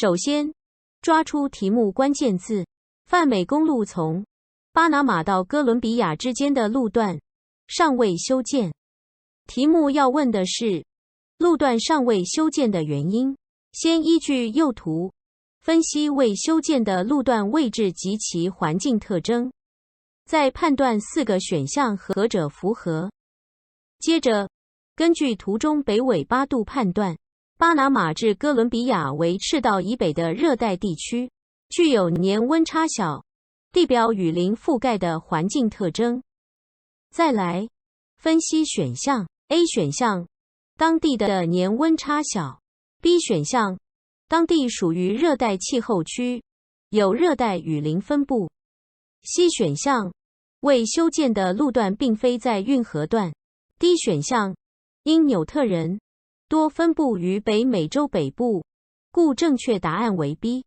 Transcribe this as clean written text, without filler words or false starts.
首先，抓出题目关键字。泛美公路从巴拿马到哥伦比亚之间的路段尚未修建。题目要问的是路段尚未修建的原因。先依据右图分析未修建的路段位置及其环境特征，再判断4个选项何者符合。接着，根据图中北纬8度判断，巴拿马至哥伦比亚为赤道以北的热带地区，具有年温差小、地表雨林覆盖的环境特征。再来分析选项。A 选项，当地的年温差小。B 选项，当地属于热带气候区，有热带雨林分布。C 选项，未修建的路段并非在运河段。D 选项，因纽特人多分布于北美洲北部，故正确答案为 B。